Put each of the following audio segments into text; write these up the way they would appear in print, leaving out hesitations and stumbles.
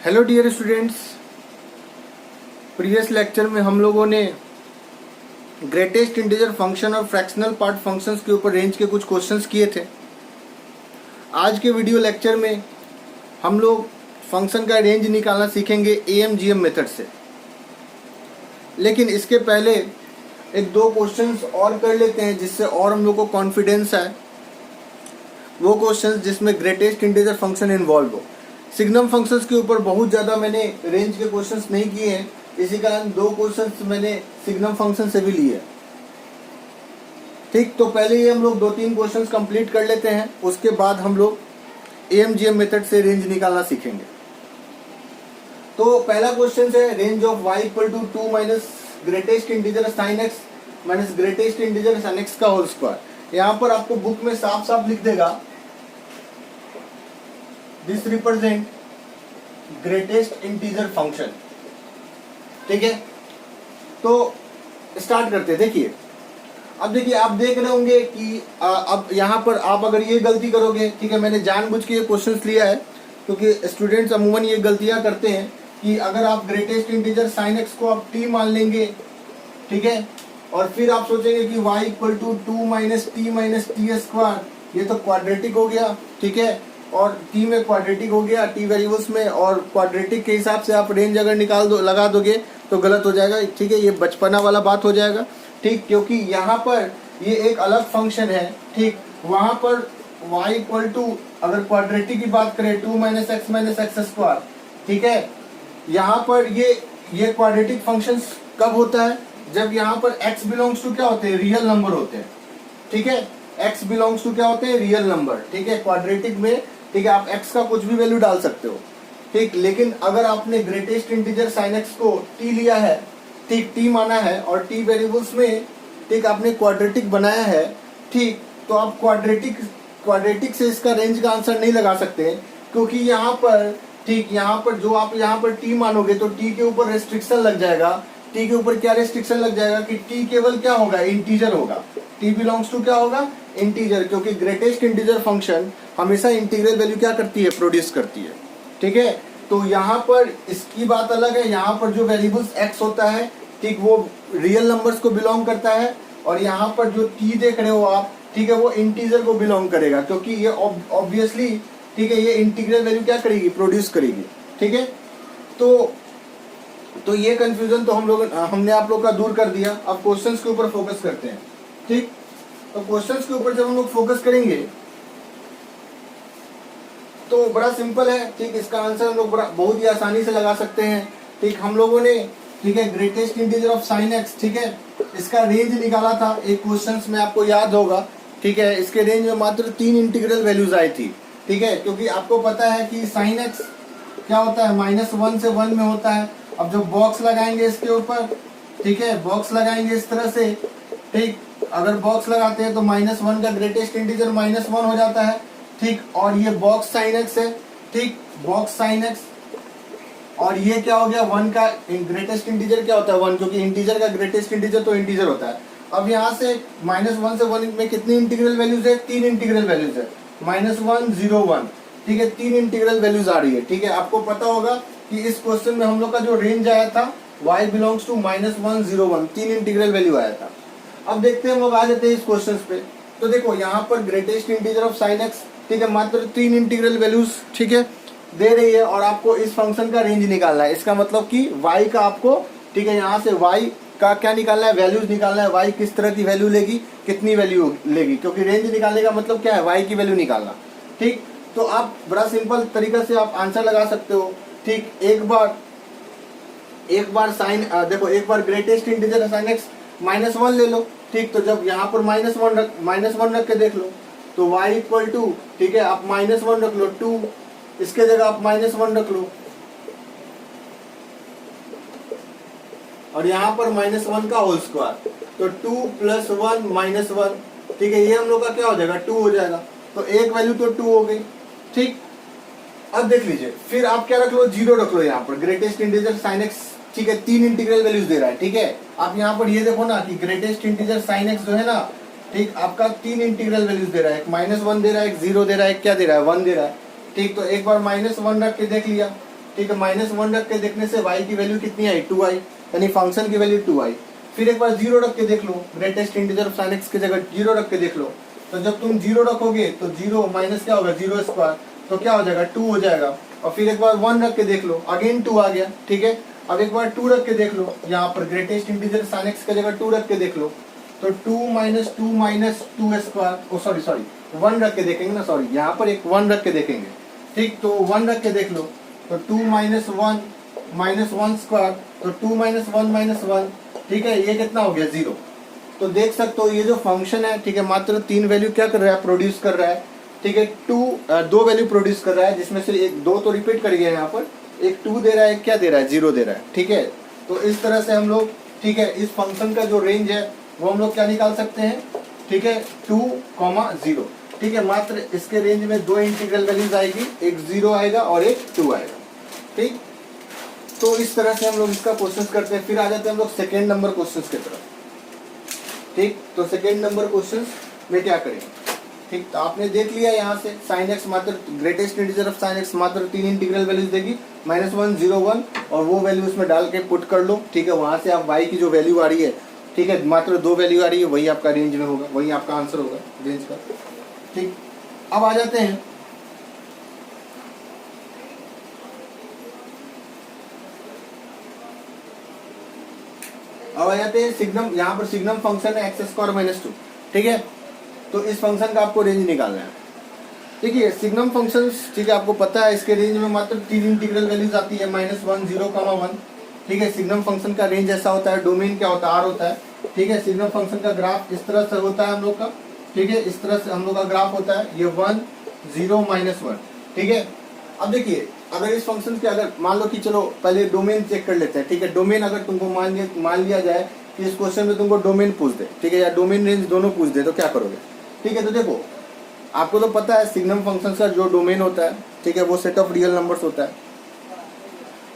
Hello dear students, previous lecture में हम लोगों ने ग्रेटेस्ट इंटीजर फंक्शन और फ्रैक्शनल पार्ट फंक्शंस के ऊपर रेंज के कुछ क्वेश्चंस किए थे। आज के वीडियो लेक्चर में हम लोग फंक्शन का रेंज निकालना सीखेंगे AMGM मेथड से। लेकिन इसके पहले एक दो क्वेश्चंस और कर लेते हैं जिससे और हम लोग को कॉन्फिडेंस आए। वो क्वेश्चंस जिसमें ग्रेटेस्ट इंटीजर फंक्शन इन्वॉल्व हो। सिग्नम फंक्शंस के ऊपर बहुत ज़्यादा मैंने रेंज के क्वेश्चंस नहीं किए हैं, इसी कारण दो क्वेश्चंस मैंने सिग्नम फंक्शन से भी लिए। ठीक, तो पहले ये हम लोग 2-3 क्वेश्चंस कंप्लीट कर लेते हैं, उसके बाद हम लोग AMGM मेथड से रेंज निकालना सीखेंगे। तो पहला क्वेश्चन है range of y equal to 2 minus greatest integer sine x minus greatest integer sine x का होल स्क्वायर। यहाँ पर आपको बुक में साफ साफ लिख देगा this represent greatest integer function. ठीक है, तो स्टार्ट करते हैं। देखिए, अब देखिए, आप देख रहे होंगे कि अब यहाँ पर आप अगर ये गलती करोगे, ठीक है, मैंने जानबूझ के ये क्वेश्चंस लिया है क्योंकि स्टूडेंट्स अमूमन ये गलतियां करते हैं कि अगर आप ग्रेटेस्ट इंटीजर साइन एक्स को आप t मान लेंगे, ठीक है, और फिर आप सोचेंगे कि y equal to 2 minus t square, ये तो क्वाड्रेटिक हो गया, ठीक है, और t में क्वाड्रेटिक हो गया, t वेरिएबल्स में, और क्वाड्रेटिक के हिसाब से आप रेंज अगर लगा दोगे तो गलत हो जाएगा। ठीक है, ये बचपना वाला बात हो जाएगा। ठीक, क्योंकि यहाँ पर ये एक अलग फंक्शन है। ठीक, वहाँ पर y इक्वल टू अगर क्वाड्रेटिक की बात करें 2 माइनस एक्स स्क्वायर, ठीक है, यहाँ पर ये क्वाड्रेटिक फंक्शन कब होता है? जब यहाँ पर x बिलोंग्स टू क्या होते हैं? रियल नंबर होते हैं। ठीक है, x बिलोंग्स टू क्या होते हैं? Real number. ठीक है, क्वाड्रेटिक में, ठीक है, आप x का कुछ भी वैल्यू डाल सकते हो। ठीक, लेकिन अगर आपने ग्रेटेस्ट इंटीजर साइन एक्स को t लिया है, ठीक, t माना है, और t वेरिएबल्स में, ठीक, आपने क्वाड्रेटिक बनाया है, ठीक, तो आप क्वाड्रेटिक से इसका रेंज का आंसर नहीं लगा सकते, क्योंकि यहाँ पर, ठीक, यहाँ पर जो आप यहाँ पर t मानोगे तो t के ऊपर रेस्ट्रिक्शन लग जाएगा। t के ऊपर क्या रेस्ट्रिक्शन लग जाएगा कि t केवल क्या होगा? इंटीजर होगा। t बिलोंग्स टू क्या होगा? इंटीजर, क्योंकि ग्रेटेस्ट इंटीजर फंक्शन हमेशा इंटीग्रल वैल्यू क्या करती है? प्रोड्यूस करती है। ठीक है, तो यहाँ पर इसकी बात अलग है। यहाँ पर जो वेरिएबल्स x होता है, ठीक, वो रियल नंबर्स को बिलोंग करता है, और यहाँ पर जो t देख रहे हो आप, ठीक है, वो इंटीजर को बिलोंग करेगा, क्योंकि ये ऑब्वियसली, ठीक है, ये इंटीग्रल वैल्यू क्या करेगी? प्रोड्यूस करेगी। ठीक है, तो ये कंफ्यूजन तो हमने आप लोग का दूर कर दिया। अब क्वेश्चंस के ऊपर फोकस करते हैं। ठीक, तो क्वेश्चंस के ऊपर जब हम लोग फोकस करेंगे तो बड़ा सिंपल है। ठीक, इसका आंसर हम लोग बहुत ही आसानी से लगा सकते हैं। ठीक, हम लोगों ने, ठीक है, greatest integer of sine x, ठीक है, इसका रेंज निकाला था एक क्वेश्चंस में, आपको याद होगा। ठीक है, इसके रेंज में मात्र 3 इंटीग्रल वैल्यूज आई थी। ठीक है, क्योंकि आपको पता है कि साइन एक्स क्या होता है? -1 से 1 में होता है। अब जब बॉक्स लगाएंगे इसके ऊपर, ठीक है, बॉक्स लगाएंगे इस तरह से, ठीक, अगर बॉक्स लगाते हैं तो -1 का ग्रेटेस्ट इंटीजर -1 हो जाता है। ठीक, और ये बॉक्स साइन एक्स है, ठीक, बॉक्स साइन एक्स, और ये क्या हो गया? 1 का ग्रेटेस्ट इंटीजर क्या होता है? 1, क्योंकि इंटीजर का ग्रेटेस्ट इंटीजर तो इंटीजर होता है। अब यहाँ से -1 से 1 में कितनी इंटीग्रल वैल्यूज है? 3 इंटीग्रल वैल्यूज है। -1, 0, 1, ठीक है, 3 इंटीग्रल वैल्यूज आ रही है। ठीक है, आपको पता होगा कि इस क्वेश्चन में हम लोग का जो रेंज आया था y belongs to -1, 0, 1, 3 integral value आया था। अब देखते हैं, हम लोग आ जाते हैं इस क्वेश्चन पे। तो देखो, यहाँ पर greatest integer of sine x, ठीक है, मात्र 3 इंटीग्रल वैल्यूज, ठीक है, दे रही है, और आपको इस फंक्शन का रेंज निकालना है। इसका मतलब कि y का आपको, ठीक है, यहाँ से y का क्या निकालना है? वैल्यूज निकालना है। y किस तरह की वैल्यू लेगी, कितनी वैल्यू लेगी, क्योंकि रेंज निकालने का मतलब क्या है? y की वैल्यू निकालना। ठीक, तो आप बड़ा सिंपल तरीका से आप आंसर लगा सकते हो। ठीक, एक बार साइन, देखो, एक बार ग्रेटेस्ट इंटीजर साइन एक्स -1 ले लो। ठीक, तो जब यहाँ पर -1 रख के देख लो तो y इक्वल टू, ठीक है, आप -1 रख लो, 2, इसके जगह आप -1 रख लो, और यहाँ पर -1 का होल स्क्वायर, तो 2 + 1 -1, ठीक है, ये हम लोग का क्या हो जाएगा? 2 हो जाएगा। तो एक वैल्यू तो 2 हो गई। ठीक, अब देख लीजिए, फिर आप क्या रख लो? 0 रख लो यहाँ पर। ग्रेटेस्ट इंटीजर साइन एक्स, ठीक है, 3 इंटीग्रल वैल्यूज दे रहा है। ठीक है, आप यहाँ पर ये देखो ना कि ग्रेटेस्ट इंटीजर साइन एक्स जो है ना, ठीक, आपका 3 इंटीग्रल वैल्यूज दे रहा है। एक -1 दे रहा है, एक 0 दे रहा है, क्या दे रहा है? 1 दे रहा है। ठीक, तो एक बार -1 रख के देख लिया, ठीक है, -1 रख के देखने से y की वैल्यू कितनी आई, 2 आई, यानी फंक्शन की वैल्यू 2 आई। फिर एक बार 0 रख के देख लो, greatest integer of sin x की जगह 0 रख के देख लो। तो जब तुम 0 रखोगे तो 0 माइनस क्या होगा, 0 स्क्वायर, तो क्या हो जाएगा, 2 हो जाएगा। और फिर एक बार 1 रख के देख लो, अगेन 2 आ गया। ठीक है, अब एक बार 2 रख के देख लो, यहाँ पर ग्रेटेस्ट इंटीजर sin x की जगह 2 रख के देख लो, तो 2 माइनस 2 स्क्वायर, ओ सॉरी 1 रख के देखेंगे ना, सॉरी यहाँ पर एक 1 रख के देखेंगे। ठीक, तो 1 रख के देख लो, तो 2 माइनस 1 स्क्वायर, तो 2 माइनस 1, ठीक है, ये कितना हो गया, 0। तो देख सकते हो ये जो फंक्शन है, ठीक है, मात्र 3 वैल्यू क्या कर रहा है, प्रोड्यूस कर रहा है। ठीक है, 2 वैल्यू प्रोड्यूस कर रहा है, जिसमें से एक 2 तो रिपीट कर गया यहाँ पर, एक 2 दे रहा है, क्या दे रहा है, 0 दे रहा है। ठीक है, तो इस तरह से हम लोग, ठीक है, इस फंक्शन का जो रेंज है वो हम लोग क्या निकाल सकते हैं, ठीक है, 2, 0। ठीक है, मात्र इसके रेंज में 2 इंटीग्रल वैल्यूज आएगी, एक 0 आएगा और एक 2 आएगा। ठीक, तो इस तरह से हम लोग इसका क्वेश्चन करते हैं। फिर आ जाते हैं हम लोग सेकेंड नंबर क्वेश्चन की तरफ। ठीक, तो सेकेंड नंबर क्वेश्चन में क्या करेंगे, ठीक, तो आपने देख लिया यहाँ से sin x मात्र greatest integer of sin x मात्र 3 इंटीग्रल वैल्यूज देगी, -1, 0, 1, और वो वैल्यू उसमें डाल के पुट कर लो। ठीक है, वहां से आप y की जो वैल्यू आ रही है, ठीक है, मात्र 2 वैल्यू आ रही है, वही आपका रेंज में होगा, वही आपका आंसर होगा रेंज का। ठीक, अब आ जाते हैं सिग्नम। यहाँ पर सिग्नम फंक्शन है x² - 2। ठीक है, तो इस फंक्शन का आपको रेंज निकालना है। देखिए सिग्नम फंक्शन, ठीक है, आपको पता है इसके रेंज में मात्र 3 इंटीग्रल वैल्यूज आती है, -1, 0, 1। ठीक है, सिग्नम फंक्शन का रेंज ऐसा होता है, डोमेन क्या होता है, R होता है। ठीक है, सिग्नम फंक्शन का ग्राफ इस तरह से होता है हम लोग का। ठीक है, इस तरह से हम लोग का ग्राफ होता है, ये 1, 0, -1। ठीक है, अब देखिए अगर इस फंक्शन के, अगर मान लो कि चलो पहले डोमेन चेक कर लेते हैं। ठीक है, डोमेन अगर तुमको मान लिया जाए कि इस क्वेश्चन में तुमको डोमेन पूछ दे, ठीक है, या डोमेन रेंज दोनों पूछ दे, तो क्या करोगे। ठीक है, तो देखो आपको तो पता है सिग्नम फंक्शन का जो डोमेन होता है, ठीक है, वो सेट ऑफ रियल नंबर्स होता है।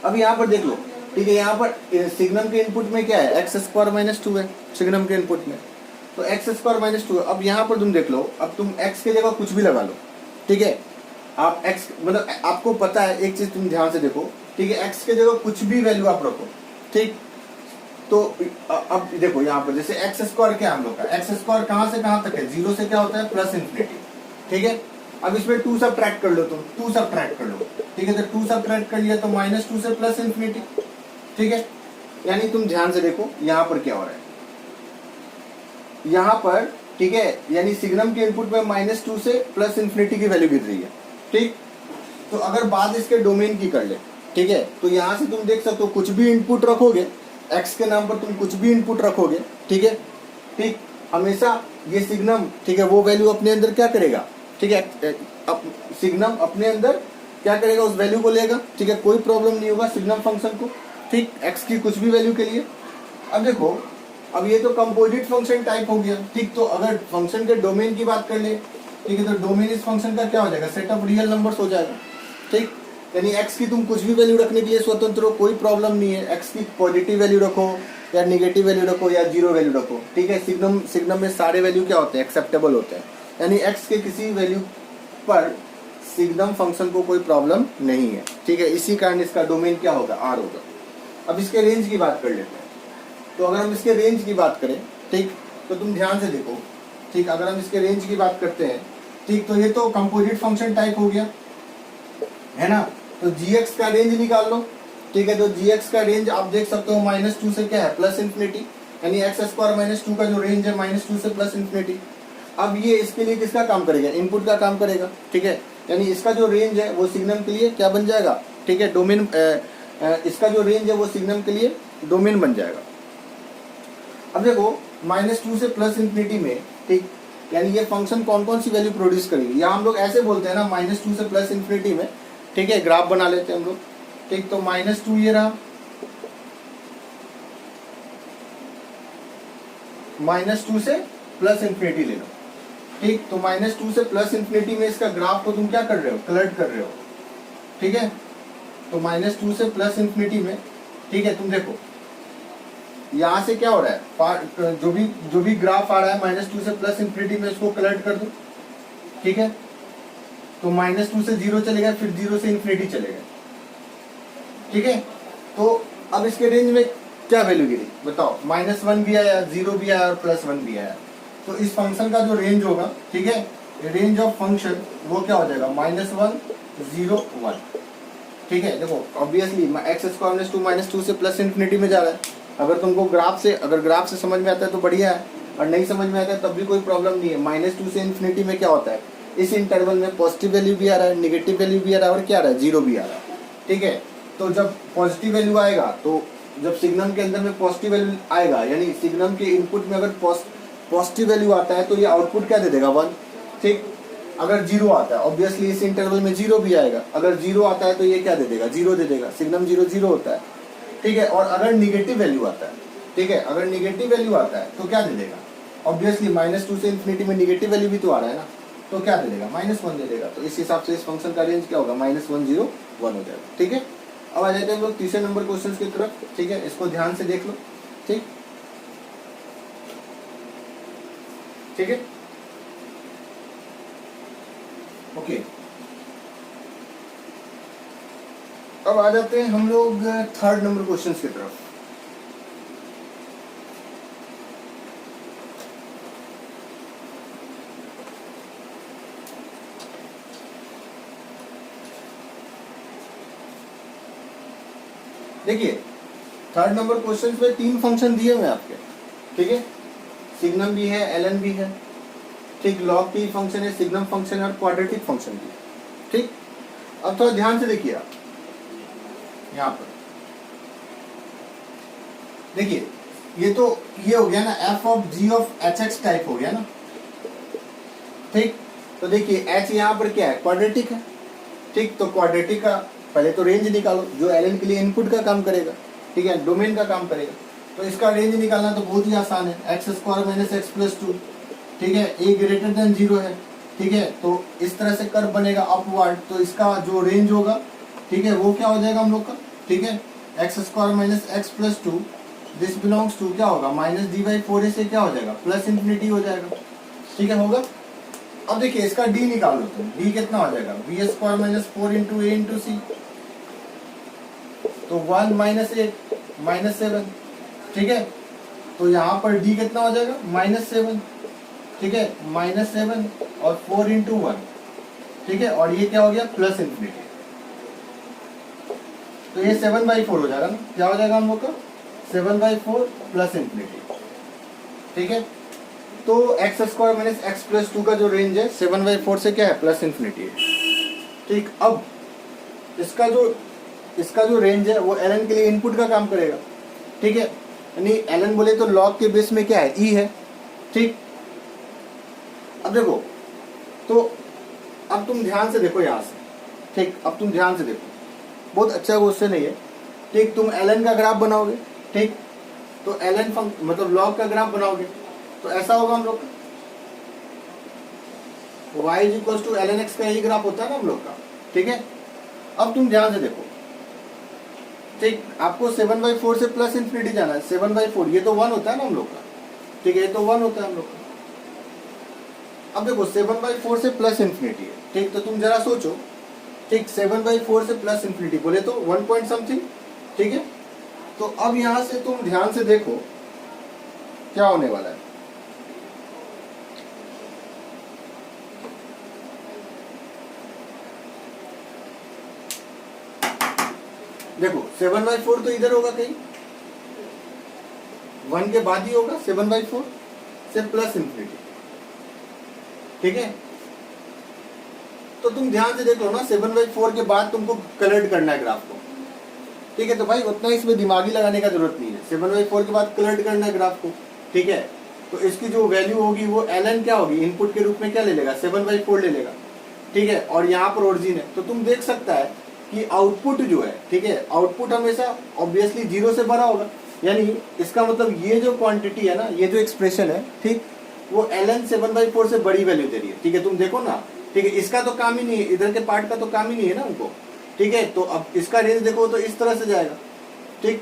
अब यहाँ पर देख लो, ठीक है, यहाँ पर सिग्नम के इनपुट में क्या है, x² - 2 है सिग्नम के इनपुट में, तो x² - 2। अब यहाँ पर तुम देख लो, अब तुम x की जगह कुछ भी लगा लो। ठीक है, आप x मतलब आपको पता है, एक चीज तुम ध्यान से देखो, ठीक है, x की जगह कुछ भी वैल्यू आप रखो। ठीक, तो अब देखो यहाँ पर जैसे x² क्या हम लोग का, x² कहाँ से कहाँ तक है, 0 से क्या होता है, +∞। ठीक है, अब इसमें 2 सब्ट्रैक्ट कर लो, तुम 2 सब्ट्रैक्ट कर लो। ठीक है, तो 2 सब्ट्रैक्ट कर लिया तो -2 से +∞। ठीक है, यानी तुम ध्यान से देखो यहाँ पर क्या हो रहा है, यहाँ पर, ठीक है, यानी सिग्नम के इनपुट में -2 से +∞ की वैल्यू गिर रही है। ठीक, तो अगर बात इसके डोमेन की कर ले, ठीक है, तो यहाँ से तुम देख सकते हो कुछ भी इनपुट रखोगे, x के नाम पर तुम कुछ भी इनपुट रखोगे, ठीक है, ठीक, हमेशा ये सिग्नम, ठीक है, वो वैल्यू अपने अंदर क्या करेगा, ठीक है, सिग्नम अपने अंदर क्या करेगा, उस वैल्यू को लेगा। ठीक है, कोई प्रॉब्लम नहीं होगा सिग्नम फंक्शन को। ठीक, x की कुछ भी वैल्यू के लिए। अब देखो, अब ये तो कंपोजिट फंक्शन टाइप हो गया। ठीक, तो अगर फंक्शन के डोमेन की बात कर ले, ठीक है, तो डोमेन इस फंक्शन का क्या हो जाएगा, सेट ऑफ रियल नंबर्स हो जाएगा। ठीक, यानी x की तुम कुछ भी वैल्यू रखने के लिए स्वतंत्र हो, कोई प्रॉब्लम नहीं है। x की पॉजिटिव वैल्यू रखो या निगेटिव वैल्यू रखो या 0 वैल्यू रखो। ठीक है, सिग्नम में सारे वैल्यू क्या होते हैं, एक्सेप्टेबल होते हैं, यानी x के किसी वैल्यू पर सिग्नम फंक्शन को कोई प्रॉब्लम नहीं है। ठीक है, इसी कारण इसका डोमेन क्या होगा, R होगा। अब इसके रेंज की बात कर लेते हैं। तो अगर हम इसके रेंज की बात करें, ठीक, तो तुम ध्यान से देखो। ठीक, अगर हम इसके रेंज की बात करते हैं, ठीक, तो ये तो कंपोजिट फंक्शन टाइप हो गया है ना, तो gx का रेंज निकाल लो। ठीक है, तो gx का रेंज आप देख सकते हो -2 से क्या है, +∞, यानी x² - 2 का जो रेंज है -2 से +∞। अब ये इसके लिए किसका काम करेगा, इनपुट का काम करेगा। ठीक है, यानी इसका जो रेंज है वो सिग्नम के लिए क्या बन जाएगा, ठीक है, डोमेन, इसका जो रेंज है वो सिग्नम के लिए डोमेन बन जाएगा। अब देखो -2 से +∞ में, ठीक, यानी ये फंक्शन कौन कौन सी वैल्यू प्रोड्यूस करेगी, या हम लोग ऐसे बोलते हैं ना, -2 से +∞ में, ठीक है, ग्राफ बना लेते हैं हम लोग। ठीक, तो -2 ये रहा, -2 से +∞ ले लो। ठीक, तो -2 से +∞ में इसका ग्राफ को तुम क्या कर रहे हो, कलर्ट कर रहे हो। ठीक है, तो -2 से +∞ में, ठीक है, तुम देखो यहाँ से क्या हो रहा है, जो भी ग्राफ आ रहा है -2 से +∞ में, इसको कलर्ट कर दो। ठीक है, तो -2 से 0 चलेगा, फिर 0 से ∞ चलेगा। ठीक है। तो अब इसके रेंज में क्या वैल्यू गिरी बताओ, -1 भी आया, 0 भी आया और +1 भी आया। तो इस फंक्शन का जो रेंज होगा, ठीक है, रेंज ऑफ फंक्शन वो क्या हो जाएगा, -1 0 1। ठीक है, देखो ऑब्वियसली x² - 2 -2 से प्लस इन्फिनिटी में जा रहा है। अगर तुमको अगर ग्राफ से समझ में आता है तो बढ़िया है, और नहीं समझ में आता है तब भी कोई प्रॉब्लम नहीं है। -2 से इन्फिनिटी में क्या होता है, इस इंटरवल में पॉजिटिव वैल्यू भी आ रहा है, निगेटिव वैल्यू भी आ रहा है, और क्या आ रहा है, 0 भी आ रहा है। ठीक है, तो जब पॉजिटिव वैल्यू आएगा, तो जब सिग्नम के अंदर में पॉजिटिव वैल्यू आएगा, यानी सिग्नम के इनपुट में अगर पॉजिटिव वैल्यू आता है तो ये आउटपुट क्या दे देगा, 1। ठीक, अगर 0 आता है ऑब्वियसली इस इंटरवल में 0 भी आएगा, अगर 0 आता है तो ये क्या दे देगा, 0 दे देगा, सिग्नम 0 0 होता है। ठीक है, और अगर निगेटिव वैल्यू आता है, ठीक है, अगर निगेटिव वैल्यू आता है तो क्या दे देगा, ऑब्वियसली -2 से इन्फिनिटी में निगेटिव वैल्यू भी तो आ रहा है ना, तो क्या दे देगा, -1 दे देगा। तो इस हिसाब से इस फंक्शन का रेंज क्या होगा, -1 0 1 हो जाएगा। ठीक है, अब आ जाते हैं हम लोग तीसरे नंबर क्वेश्चन की तरफ। ठीक है, इसको ध्यान से देख लो। ठीक, ठीक है, ओके। अब आ जाते हैं हम लोग थर्ड नंबर क्वेश्चन की तरफ। देखिए थर्ड नंबर क्वेश्चन में 3 फंक्शन दिए हुए आपके। ठीक है, सिग्नम भी है, एलन भी है। ठीक, लॉग की फंक्शन है, सिग्नम फंक्शन है और क्वाड्रेटिक फंक्शन भी है। ठीक, अब थोड़ा ध्यान से देखिए आप यहाँ पर। देखिए ये हो गया ना f(g)(h)x टाइप हो गया ना। ठीक, तो देखिए h यहाँ पर क्या है, क्वाड्रेटिक है। ठीक, तो क्वाड्रेटिक का पहले तो रेंज निकालो जो एलन के लिए इनपुट का काम करेगा। ठीक है, डोमेन का काम करेगा। तो इसका रेंज निकालना तो बहुत ही आसान है, x² - x + 2। ठीक है, a > 0 है। ठीक है, तो इस तरह से कर्व बनेगा अपवर्ड, तो इसका जो रेंज होगा, ठीक है, वो क्या हो जाएगा हम लोग का। ठीक है, x² - x + 2 this belongs to क्या होगा, -d/4a से क्या हो जाएगा, +∞ हो जाएगा। ठीक है, होगा। अब देखिए इसका d निकाल लो तुम, d कितना हो जाएगा, b² - 4 × a × c, तो 1 - 8 - 7। ठीक है, तो यहाँ पर d कितना हो जाएगा, -7। ठीक है, -7 और 4 × 1। ठीक है, और ये क्या हो गया, +∞। तो ये 7/4 हो जाएगा ना, क्या हो जाएगा हम लोग का, 7/4 +∞। ठीक है, तो x² - x + 2 का जो रेंज है 7/4 से क्या है, +∞ है। ठीक, अब इसका जो रेंज है वो एलन के लिए इनपुट का काम करेगा। ठीक है, यानी एलन बोले तो लॉग के बेस में क्या है, ई है। ठीक, अब देखो, तो अब तुम ध्यान से देखो यहाँ से। ठीक, अब तुम ध्यान से देखो, बहुत अच्छा क्वेश्चन है ये। ठीक, तुम एलन का ग्राफ बनाओगे। ठीक, तो एलन मतलब लॉग का ग्राफ बनाओगे तो ऐसा होगा हम लोग का, y = ln x का यही ग्राफ होता है ना हम लोग का। ठीक है, अब तुम ध्यान से देखो। ठीक, आपको 7/4 से +∞ जाना है। 7/4 ये तो 1 होता है ना हम लोग का। ठीक है, ये तो 1 होता है हम लोग का। अब देखो 7/4 से +∞ है। ठीक, तो तुम जरा सोचो। ठीक, 7/4 से +∞ बोले तो 1 पॉइंट समथिंग। ठीक है, तो अब यहां से तुम ध्यान से देखो क्या होने वाला है। देखो 7/4 तो इधर होगा कहीं, 1 के बाद ही होगा 7/4 से +∞। ठीक है, तो तुम ध्यान से देख लो ना, 7/4 के बाद तुमको कलर्ड करना है ग्राफ को। ठीक है, तो भाई उतना इसमें दिमागी लगाने का जरूरत नहीं है। 7/4 के बाद कलर्ड करना है ग्राफ को। ठीक है, तो इसकी जो वैल्यू होगी वो ln क्या होगी, इनपुट के रूप में क्या ले लेगा, 7/4 ले लेगा। ठीक है, और यहाँ पर ओरिजिन है, तो तुम देख सकता है कि आउटपुट जो है, ठीक है, आउटपुट हमेशा ऑब्वियसली 0 से बड़ा होगा। यानी इसका मतलब ये जो क्वांटिटी है ना, ये जो एक्सप्रेशन है, ठीक, वो ln 7/4 से बड़ी वैल्यू दे रही है। ठीक है, तुम देखो ना। ठीक है, इसका तो काम ही नहीं है, इधर के पार्ट का तो काम ही नहीं है ना उनको। ठीक है, तो अब इसका रेंज देखो तो इस तरह से जाएगा। ठीक,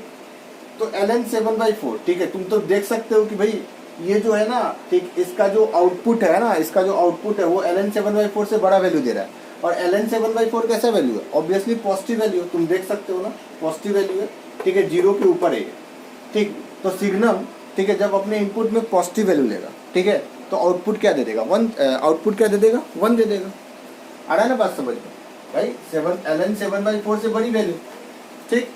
तो ln 7/4। ठीक है, तुम तो देख सकते हो कि भाई ये जो है ना, ठीक, इसका जो आउटपुट है ना, इसका जो आउटपुट है वो ln 7/4 से बड़ा वैल्यू दे रहा है। और ln7/4 कैसा वैल्यू है, ऑब्वियसली पॉजिटिव वैल्यू, तुम देख सकते हो ना, पॉजिटिव वैल्यू है, ठीक है, 0 के ऊपर है, ठीक। तो सिग्नम, ठीक है, जब अपने इनपुट में पॉजिटिव वैल्यू लेगा, ठीक है, तो आउटपुट क्या दे देगा, 1, आउटपुट क्या दे देगा, 1 दे देगा। आ रहा है ना बात समझ में भाई, ln7/4 से बड़ी वैल्यू, ठीक।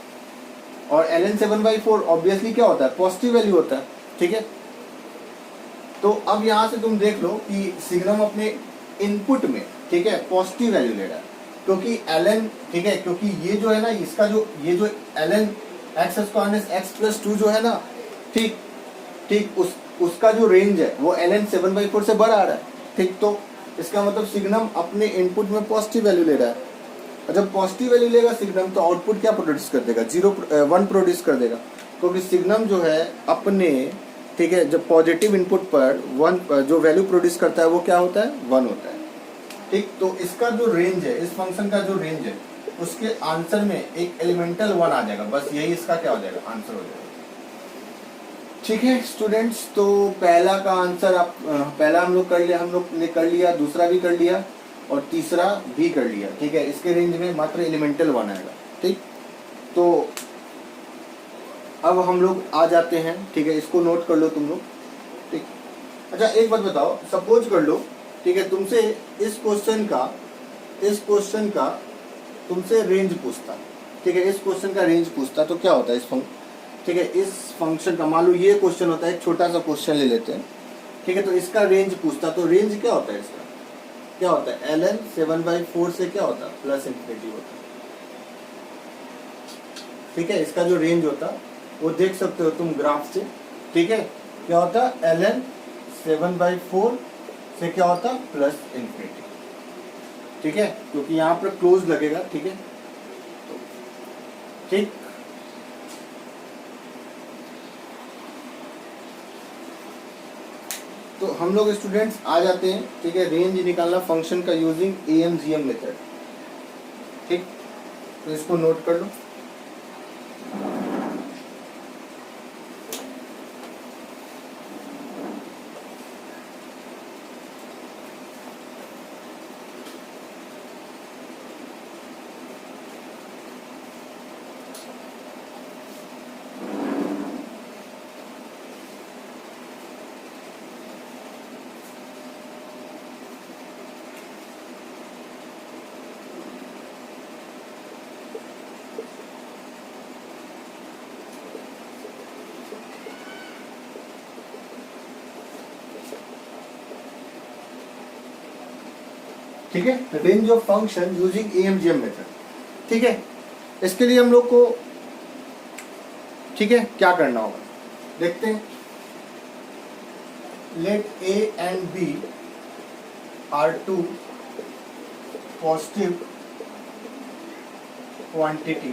और ln7/4 ऑब्वियसली क्या होता है, पॉजिटिव वैल्यू होता है, ठीक है। तो अब यहाँ से तुम देख लो कि सिग्नम अपने इनपुट में, ठीक है, पॉजिटिव वैल्यू ले रहा है, क्योंकि ln, ठीक है, क्योंकि ये जो है ना, इसका जो ये जो ln x² जो है ना, ठीक ठीक, उसका जो रेंज है वो ln7/4 से बड़ा आ रहा है, ठीक। तो इसका मतलब सिग्नम अपने इनपुट में पॉजिटिव वैल्यू ले रहा है, और जब पॉजिटिव वैल्यू लेगा सिग्नम तो आउटपुट क्या प्रोड्यूस कर देगा, 1 प्रोड्यूस कर देगा, क्योंकि सिग्नम जो है अपने, ठीक है, जब पॉजिटिव इनपुट पर 1 जो वैल्यू प्रोड्यूस करता है वो क्या होता है, 1 होता है, ठीक। तो इसका जो रेंज है, इस फंक्शन का जो रेंज है, उसके आंसर में एक एलिमेंटल 1 आ जाएगा, बस यही इसका क्या हो जाएगा, आंसर हो जाएगा, ठीक है स्टूडेंट्स। तो पहला का आंसर आप, पहला हम लोग ने कर लिया, दूसरा भी कर लिया और तीसरा भी कर लिया, ठीक है। इसके रेंज में मात्र एलिमेंटल 1 आएगा, ठीक। तो अब हम लोग आ जाते हैं, ठीक है, इसको नोट कर लो तुम लोग, ठीक। अच्छा एक बात बताओ, सपोज कर लो, ठीक है, तुमसे इस क्वेश्चन का तुमसे रेंज पूछता, ठीक है, इस क्वेश्चन का रेंज पूछता, तो क्या होता है ठीक है, इस फंक्शन का, मान लो ये क्वेश्चन होता है, एक छोटा सा क्वेश्चन ले लेते हैं, ठीक है, तो इसका रेंज पूछता, तो रेंज क्या होता है इसका, क्या होता है, ln7/4 से क्या होता है, +∞ होता है, ठीक है। इसका जो रेंज होता वो देख सकते हो तुम ग्राफ से, ठीक है, क्या होता है, ln7/4 से क्या होता, +∞, ठीक है, क्योंकि यहाँ पर क्लोज लगेगा, ठीक है, ठीक। तो हम लोग स्टूडेंट्स आ जाते हैं, ठीक है, रेंज निकालना फंक्शन का यूजिंग AMGM मेथड, ठीक। तो इसको नोट कर लो, ठीक है, range of function using AMGM method, ठीक है। इसके लिए हम लोग को, ठीक है, क्या करना होगा देखते हैं। Let A and B are two positive quantity,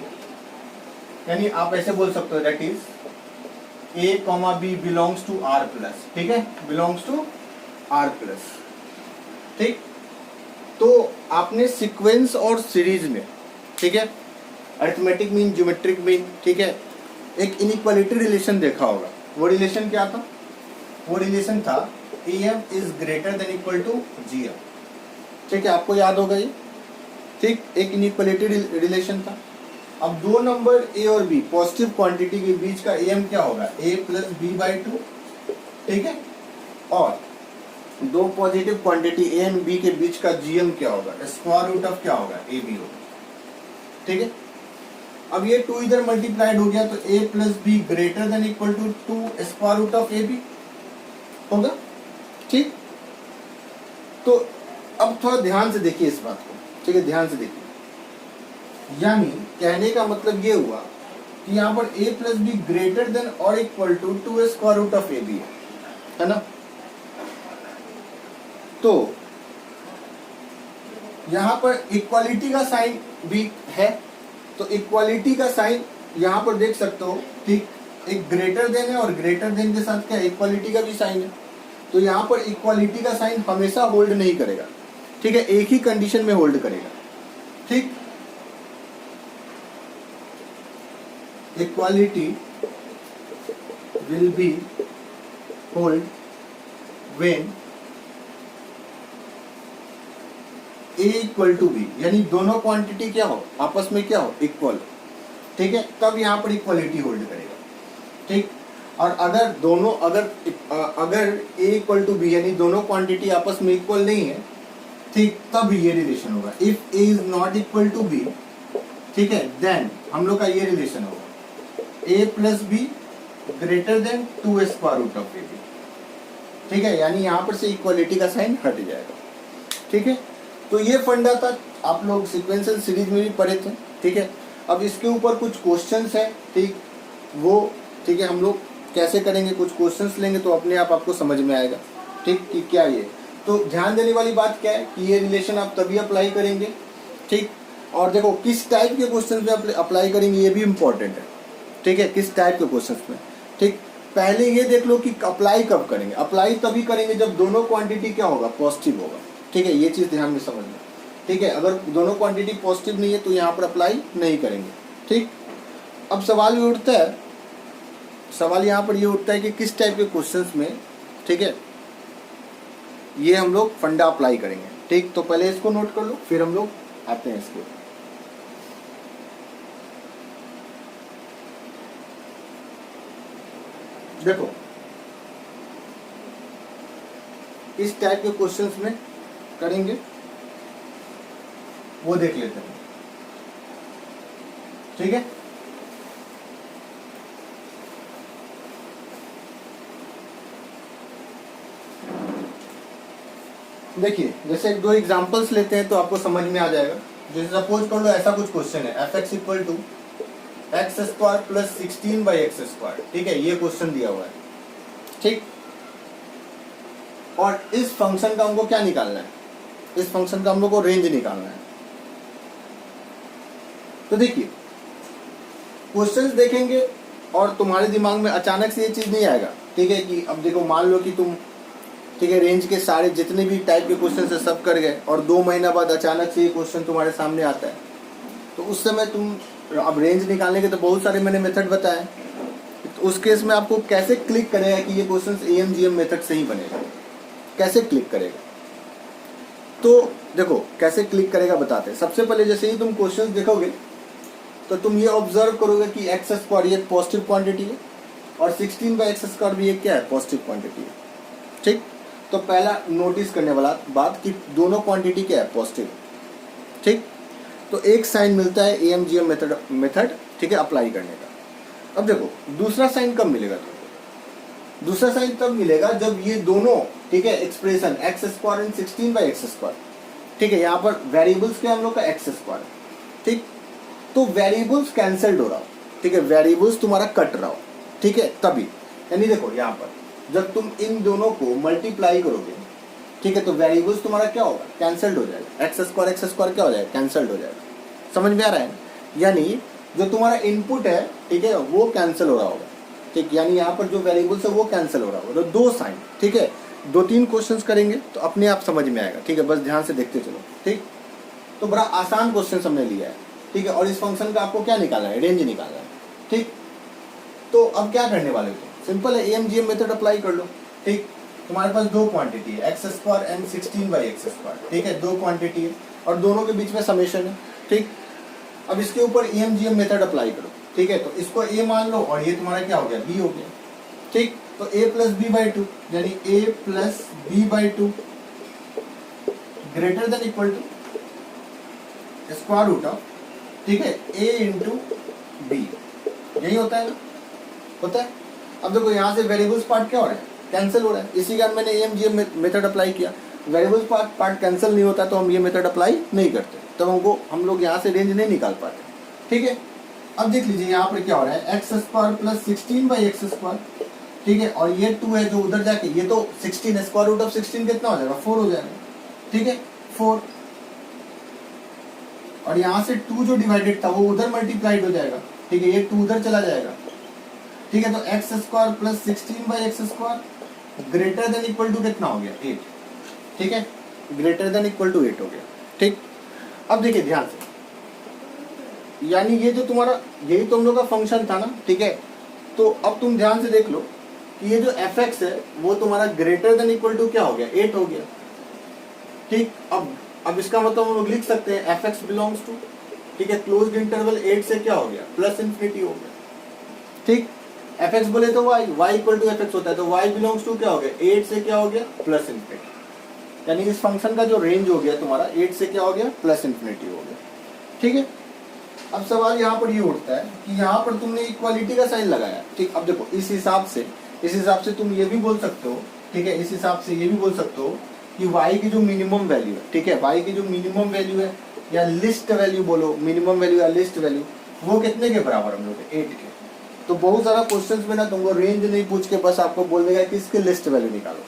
यानी आप ऐसे बोल सकते हो, that is A, B belongs to R plus, ठीक है, belongs to R प्लस, ठीक। तो आपने सीक्वेंस और सीरीज में, ठीक है, अरिथमेटिक मीन, ज्योमेट्रिक मीन, ठीक है, एक इनइक्वालिटी रिलेशन देखा होगा। वो रिलेशन क्या था, वो रिलेशन था AM is greater than equal to GM, ठीक है, आपको याद होगा ये, ठीक, एक इनइक्वालिटी रिलेशन था। अब दो नंबर A और B पॉजिटिव क्वांटिटी के बीच का AM क्या होगा, A + B/2, ठीक है, और दो पॉजिटिव क्वांटिटी A और B के बीच का GM क्या होगा, स्क्वायर रूट ऑफ क्या होगा, AB होगा, ठीक है। अब ये 2 इधर मल्टीप्लाइड हो गया, तो A + B greater than equal to 2 square root of AB होगा, ठीक। तो अब थोड़ा ध्यान से देखिए इस बात को, ठीक है, ध्यान से देखिए, यानी कहने का मतलब ये हुआ कि यहाँ पर A + B ग्रेटर देन और equal to 2 square root of AB है ना। तो यहां पर इक्वालिटी का साइन भी है, तो इक्वालिटी का साइन यहां पर देख सकते हो, ठीक, एक ग्रेटर देन है और ग्रेटर देन के साथ क्या इक्वालिटी का भी साइन है। तो यहां पर इक्वालिटी का साइन हमेशा होल्ड नहीं करेगा, ठीक है, एक ही कंडीशन में होल्ड करेगा, ठीक। Equality will be hold when A equal to B, यानी दोनों क्वांटिटी क्या हो, आपस में क्या हो, इक्वल, ठीक है, तब यहाँ पर इक्वलिटी होल्ड करेगा, ठीक। और अगर दोनों अगर ए इक्वल टू बी यानी दोनों क्वांटिटी आपस में इक्वल नहीं है, ठीक, तब ये रिलेशन होगा। If a is not equal to b, ठीक है, देन हम लोग का ये रिलेशन होगा a plus b greater than 2 square root of a b, ठीक है, यानी यहाँ पर से इक्वलिटी का साइन हट जाएगा, ठीक है। तो ये फंडा था, आप लोग सीक्वेंशियल सीरीज में भी पढ़े थे, ठीक है। अब इसके ऊपर कुछ क्वेश्चंस है, ठीक, वो ठीक है हम लोग कैसे करेंगे, कुछ क्वेश्चंस लेंगे तो अपने आप आपको समझ में आएगा, ठीक, कि क्या ये। तो ध्यान देने वाली बात क्या है कि ये रिलेशन आप तभी अप्लाई करेंगे, ठीक। और देखो किस टाइप के क्वेश्चन में अप्लाई करेंगे ये भी इंपॉर्टेंट है, ठीक है, किस टाइप के क्वेश्चन में, ठीक। पहले ये देख लो कि अप्लाई कब करेंगे, अप्लाई तभी करेंगे जब दोनों क्वांटिटी क्या होगा, पॉजिटिव होगा, ठीक है, ये चीज़ ध्यान में समझना, ठीक है। अगर दोनों क्वांटिटी पॉजिटिव नहीं है तो यहाँ पर अप्लाई नहीं करेंगे, ठीक। अब सवाल ये उठता है, सवाल यहाँ पर ये उठता है कि किस टाइप के क्वेश्चंस में, ठीक है, ये हम लोग फंडा अप्लाई करेंगे, ठीक। तो पहले इसको नोट कर लो, फिर हम लोग आते हैं इसके। देखो इस टाइप के क्वेश्चंस में करेंगे, वो देख लेते हैं, ठीक है। देखिए जैसे दो एग्जांपल्स लेते हैं तो आपको समझ में आ जाएगा। जैसे सपोज कर लो ऐसा कुछ क्वेश्चन है, f x equal to x square plus 16 by x square, ठीक है, ये क्वेश्चन दिया हुआ है, ठीक। और इस फंक्शन का हमको क्या निकालना है, इस फंक्शन का हम लोग को रेंज निकालना है। तो देखिए क्वेश्चंस देखेंगे और तुम्हारे दिमाग में अचानक से ये चीज नहीं आएगा, ठीक है, कि अब देखो मान लो कि तुम, ठीक है, रेंज के सारे जितने भी टाइप के क्वेश्चन है सब कर गए और 2 महीना बाद अचानक से ये क्वेश्चन तुम्हारे सामने आता है, तो उस समय तुम अब रेंज निकालने के तो बहुत सारे मैंने मेथड बताए, तो उस केस में आपको कैसे क्लिक करेगा कि ये क्वेश्चन AMGM मेथड से ही बनेगा, कैसे क्लिक करेगा। तो देखो कैसे क्लिक करेगा बताते हैं। सबसे पहले जैसे ही तुम क्वेश्चन देखोगे तो तुम ये ऑब्जर्व करोगे कि एक्स स्क्वायर ये पॉजिटिव क्वांटिटी है और 16 बाई एक्स स्क्वायर भी एक क्या है, पॉजिटिव क्वांटिटी है, ठीक। तो पहला नोटिस करने वाला बात कि दोनों क्वांटिटी क्या है, पॉजिटिव, ठीक। तो एक साइन मिलता है AMGM मेथड, ठीक है, अप्लाई करने का। अब देखो दूसरा साइन कब मिलेगा, तो दूसरा साइन तब मिलेगा जब ये दोनों, ठीक है, expression x square and 16 by x square, ठीक है, यहाँ पर वेरिएबल्स क्या हम लोग का एक्स स्क्वायर, ठीक। तो वेरिएबल्स कैंसल्ड हो रहा हो, ठीक है, वेरिएबल्स तुम्हारा कट रहा हो, ठीक है, तभी, यानी देखो यहाँ पर जब तुम इन दोनों को मल्टीप्लाई करोगे, ठीक है, तो वेरिएबल्स तुम्हारा क्या होगा, कैंसल्ड हो जाएगा, एक्स स्क्वायर क्या हो जाएगा, कैंसल्ड हो जाएगा। समझ में आ रहा है, यानी जो तुम्हारा इनपुट है, ठीक है, वो कैंसिल हो रहा होगा, ठीक, यानी यहाँ पर जो वेरिएबल्स है वो कैंसिल हो रहा होगा। तो दो साइन, ठीक है, 2-3 क्वेश्चंस करेंगे तो अपने आप समझ में आएगा, ठीक है, बस ध्यान से देखते चलो, ठीक। तो बड़ा आसान क्वेश्चन हमने लिया है, ठीक है, और इस फंक्शन का आपको क्या निकालना है, रेंज निकालना है, ठीक। तो अब क्या करने वाले हो, सिंपल है, AMGM मेथड अप्लाई कर लो, ठीक। तुम्हारे पास दो क्वांटिटी है x square and 16 by x square, ठीक है, दो क्वांटिटी है और दोनों के बीच में समेशन है, ठीक। अब इसके ऊपर AMGM मेथड अप्लाई करो, ठीक है, तो इसको A मान लो और ये तुम्हारा क्या हो गया, B हो गया, ठीक। तो A प्लस बी बाई 2 यानी A plus B by 2 greater than equal to square root of, ठीक है, A इंटू बी, यही होता है ना, होता है। अब देखो यहाँ से वेरिएबल्स पार्ट क्या हो रहा है, कैंसिल हो रहा है, इसी कारण मैंने AMGM मेथड अप्लाई किया। वेरिएबल्स पार्ट कैंसिल नहीं होता तो हम ये मेथड अप्लाई नहीं करते, तब हम लोग यहाँ से रेंज नहीं निकाल पाते, ठीक है। अब देख लीजिए यहाँ पर क्या हो रहा है, x square plus 16 by x square, ठीक है, और ये 2 है जो उधर जाके, ये तो 16 स्क्वायर रूट ऑफ 16 कितना हो जाएगा, 4 हो जाएगा, ठीक है, 4। और यहाँ से 2 जो डिवाइडेड था वो उधर मल्टीप्लाइड हो जाएगा, ठीक है, ये 2 उधर चला जाएगा, ठीक है। तो x square plus 16 by x square greater than equal to कितना हो गया, 8, ठीक है, ग्रेटर देन इक्वल टू 8 हो गया, ठीक। अब देखिए ध्यान से, यानी ये जो तुम्हारा, यही तुम लोग का फंक्शन था ना, ठीक है। तो अब तुम ध्यान से देख लो कि ये जो एफ एक्स है वो तुम्हारा ग्रेटर देन इक्वल टू क्या हो गया, 8 हो गया, ठीक। अब अब इसका मतलब हम लोग लिख सकते हैं एफ एक्स बिलोंग्स टू, ठीक है, क्लोज्ड इंटरवल 8 से क्या हो गया, प्लस इन्फिनिटी हो गया, ठीक। एफ एक्स बोले तो y, y equal to f x होता है, तो वाई बिलोंग्स टू क्या हो गया, 8 से क्या हो गया, प्लस इन्फिनिटी। यानी इस फंक्शन का जो रेंज हो गया तुम्हारा 8 से क्या हो गया, प्लस इन्फिनिटी हो गया, ठीक है। अब सवाल यहाँ पर ये उठता है कि यहाँ पर तुमने इक्वालिटी का साइन लगाया, ठीक। अब देखो इस हिसाब से तुम ये भी बोल सकते हो, ठीक है, इस हिसाब से ये भी बोल सकते हो कि y की जो मिनिमम वैल्यू है, ठीक है, y की जो मिनिमम वैल्यू है या लिस्ट वैल्यू बोलो, मिनिमम वैल्यू या लिस्ट वैल्यू, वो कितने के बराबर हम लोग 8 के। तो बहुत सारा क्वेश्चंस में ना तुमको रेंज नहीं पूछ के बस आपको बोल देगा कि इसके लिस्ट वैल्यू निकालो,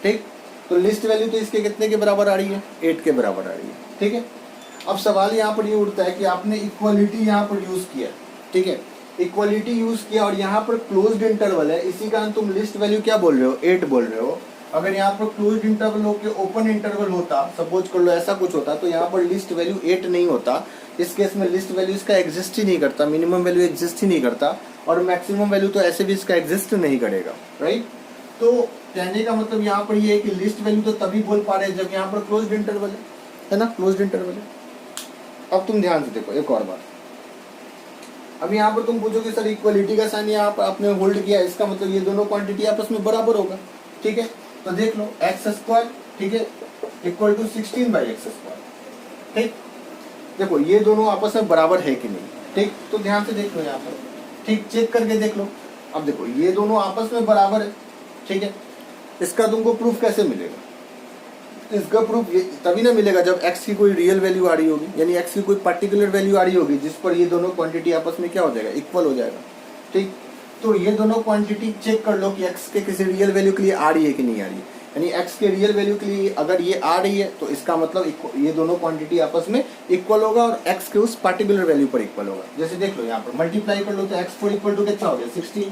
ठीक। तो लिस्ट वैल्यू तो इसके कितने के बराबर आ रही है, 8 के बराबर आ रही है, ठीक है। अब सवाल यहाँ पर ये उठता है कि आपने इक्वालिटी यहाँ पर यूज किया, ठीक है, इक्वालिटी यूज किया और यहाँ पर क्लोज्ड इंटरवल है, इसी कारण तुम लिस्ट वैल्यू क्या बोल रहे हो, 8 बोल रहे हो। अगर यहाँ पर क्लोज्ड इंटरवल हो के ओपन इंटरवल होता, सपोज कर लो ऐसा कुछ होता, तो यहाँ पर लिस्ट वैल्यू 8 नहीं होता। इस केस में लिस्ट वैल्यू इसका एग्जिस्ट ही नहीं करता, मिनिमम वैल्यू एग्जिस्ट ही नहीं करता, और मैक्सिमम वैल्यू तो ऐसे भी इसका एग्जिस्ट नहीं करेगा, राइट। तो कहने का मतलब यहाँ पर ये है कि लिस्ट वैल्यू तो तभी बोल पा रहे हैं जब यहाँ पर क्लोज्ड इंटरवल है ना, क्लोज्ड इंटरवल है। अब तुम ध्यान से देखो एक और बात, अब यहाँ पर तुम पूछोगे सर इक्वलिटी का साइन यहाँ पर आपने होल्ड किया, इसका मतलब ये दोनों क्वांटिटी आपस में बराबर होगा, ठीक है। तो देख लो एक्स स्क्वायर, ठीक है, इक्वल टू 16/x², ठीक। देखो ये दोनों आपस में बराबर है कि नहीं, ठीक। तो ध्यान से देख लो यहाँ पर, ठीक, चेक करके देख लो। अब देखो ये दोनों आपस में बराबर है, ठीक है। इसका तुमको प्रूफ कैसे मिलेगा, इसका प्रूफ तभी ना मिलेगा जब x की कोई रियल वैल्यू आ रही होगी, यानी x की कोई पर्टिकुलर वैल्यू आ रही होगी जिस पर ये दोनों क्वांटिटी आपस में क्या हो जाएगा, इक्वल हो जाएगा, ठीक। तो ये दोनों क्वांटिटी चेक कर लो कि x के किसी रियल वैल्यू के लिए आ रही है कि नहीं आ रही है, यानी x के रियल वैल्यू के लिए अगर ये आ रही है तो इसका मतलब ये दोनों क्वांटिटी आपस में इक्वल होगा और x के उस पर्टिकुलर वैल्यू पर इक्वल होगा। जैसे देख लो यहाँ पर मल्टीप्लाई कर लो तो x4 इक्वल टू कितना हो गया, 16,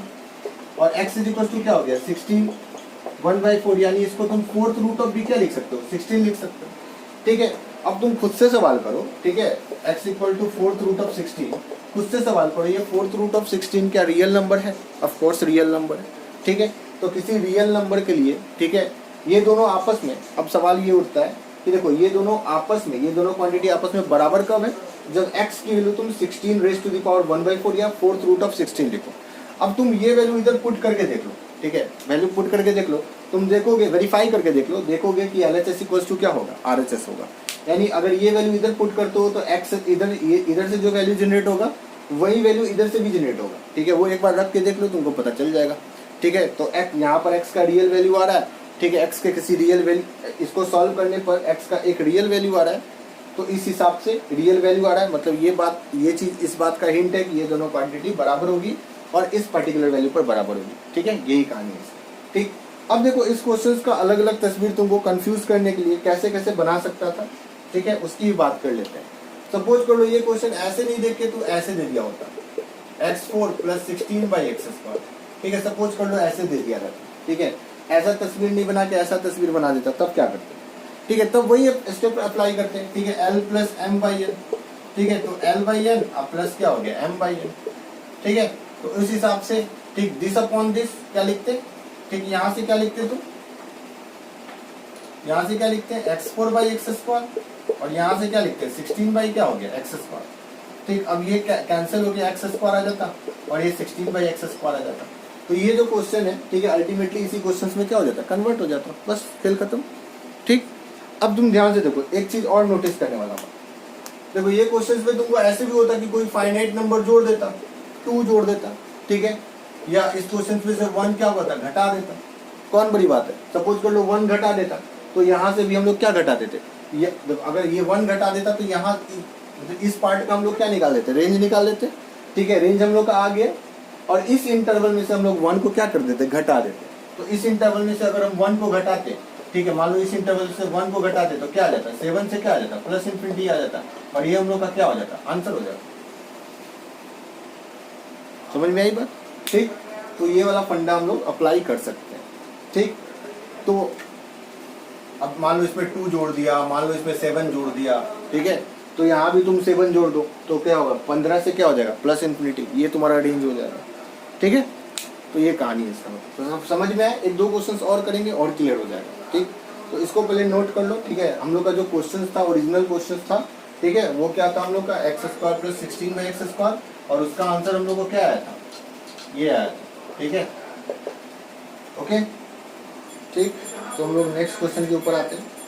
और x इज इक्वल टू क्या हो गया, 16 1/4, यानी इसको तुम फोर्थ रूट ऑफ भी क्या लिख सकते हो, 16 लिख सकते हो, ठीक है। अब तुम खुद से सवाल करो, ठीक है, x equal to fourth root of 16, खुद से सवाल करो ये फोर्थ रूट ऑफ 16 क्या रियल नंबर है, ऑफ कोर्स रियल नंबर है, ठीक है। तो किसी रियल नंबर के लिए, ठीक है, ये दोनों आपस में, अब सवाल ये उठता है कि देखो ये दोनों आपस में, ये दोनों क्वांटिटी आपस में बराबर कब है, जब x की वैल्यू तुम 16 रेज़ टू द पावर 1/4 या फोर्थ रूट ऑफ 16 लिखो। अब तुम ये वैल्यू इधर पुट करके देख लो, ठीक है, वैल्यू पुट करके देख लो, तुम देखोगे, वेरीफाई करके देख लो, देखोगे कि LHS इक्वल्स टू क्या होगा, RHS होगा। यानी अगर ये वैल्यू इधर पुट करते हो तो x इधर से जो वैल्यू जनरेट होगा वही वैल्यू इधर से भी जनरेट होगा, ठीक है। वो एक बार रख के देख लो, तुमको पता चल जाएगा, ठीक है। तो x यहाँ पर x का रियल वैल्यू आ रहा है, ठीक है, x के किसी रियल वैल्यू, इसको सॉल्व करने पर x का एक रियल वैल्यू आ रहा है, तो इस हिसाब से रियल वैल्यू आ रहा है, मतलब ये चीज़ इस बात का हिंट है कि ये दोनों क्वांटिटी बराबर होगी और इस पर्टिकुलर वैल्यू पर बराबर होगी, ठीक है, यही कहानी है, ठीक। अब देखो इस क्वेश्चन का अलग अलग तस्वीर तुमको कंफ्यूज करने के लिए कैसे कैसे बना सकता था, ठीक है, उसकी भी बात कर लेते हैं। सपोज कर लो ये क्वेश्चन ऐसे नहीं देख के तू ऐसे दे दिया होता, x4 + 16/x², ठीक है, सपोज कर लो ऐसे दे दिया था, ठीक है, ऐसा तस्वीर नहीं बना के ऐसा तस्वीर बना देता, तब क्या करते, ठीक है, तब वही स्टेप अप्लाई करते हैं, ठीक है, l + m/n, ठीक है, तो l/n प्लस क्या हो गया m/n, ठीक है। तो उस हिसाब से, ठीक, दिस अपॉन दिस क्या लिखते, ठीक, यहाँ से क्या लिखते तुम, यहाँ से क्या लिखते हैं x4/x², और यहाँ से क्या लिखते हैं 16 क्या हो गया x², ठीक। अब ये कैंसिल हो गया, x² आ जाता और ये 16/x² आ जाता। तो ये जो क्वेश्चन है, ठीक है, अल्टीमेटली इसी क्वेश्चन में क्या हो जाता, कन्वर्ट हो जाता, बस खेल खत्म, ठीक। अब तुम ध्यान से देखो, एक चीज और नोटिस करने वाला हूँ, देखो ये क्वेश्चन में तुमको ऐसे भी होता कि कोई फाइनाइट नंबर जोड़ देता, 2 जोड़ देता, ठीक है, या इस क्वेश्चन में से 1 क्या होता, घटा देता, कौन बड़ी बात है। सपोज कर लो 1 घटा देता, तो यहाँ से भी हम लोग क्या घटा देते, ये अगर ये 1 घटा देता तो यहाँ इस पार्ट का हम लोग क्या निकाल देते, रेंज निकाल देते, ठीक है, रेंज हम लोग का आ गया, और इस इंटरवल में से हम लोग 1 को क्या कर देते, घटा देते। तो इस इंटरवल में से अगर हम 1 को घटाते, ठीक है, मान लो इस इंटरवल से 1 को घटाते तो क्या आ जाता, 7 से क्या आ जाता, प्लस इन्फिनिटी आ जाता, और ये हम लोग का क्या हो जाता, आंसर हो जाता। समझ में आई बात, ठीक। तो ये वाला फंडा हम लोग अप्लाई कर सकते हैं, ठीक। तो अब मान लो इसमें 2 जोड़ दिया, मान लो इसमें 7 जोड़ दिया, ठीक है, तो यहाँ भी तुम 7 जोड़ दो तो क्या होगा, 15 से क्या हो जाएगा, प्लस इन्फिनिटी, ये तुम्हारा रेंज हो जाएगा, ठीक है। तो ये कहानी है इसका, तो समझ में आए, 1-2 क्वेश्चंस और करेंगे और क्लियर हो जाएगा, ठीक। तो इसको पहले नोट कर लो, ठीक है। हम लोग का जो क्वेश्चन था, ओरिजिनल क्वेश्चन था, ठीक है, वो क्या था हम लोग का एक्स स्क्वायर प्लस 16x², और उसका आंसर हम लोग को क्या आया था, ये आया था, ठीक है। ओके, ठीक। तो हम लोग नेक्स्ट क्वेश्चन के ऊपर आते हैं।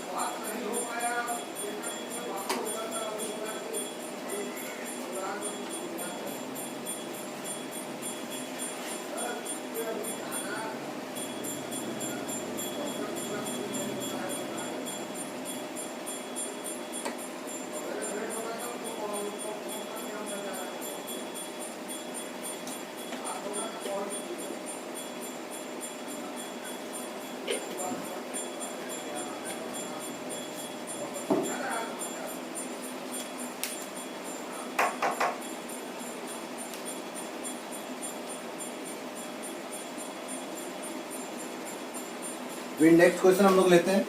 फिर नेक्स्ट क्वेश्चन हम लोग लेते हैं।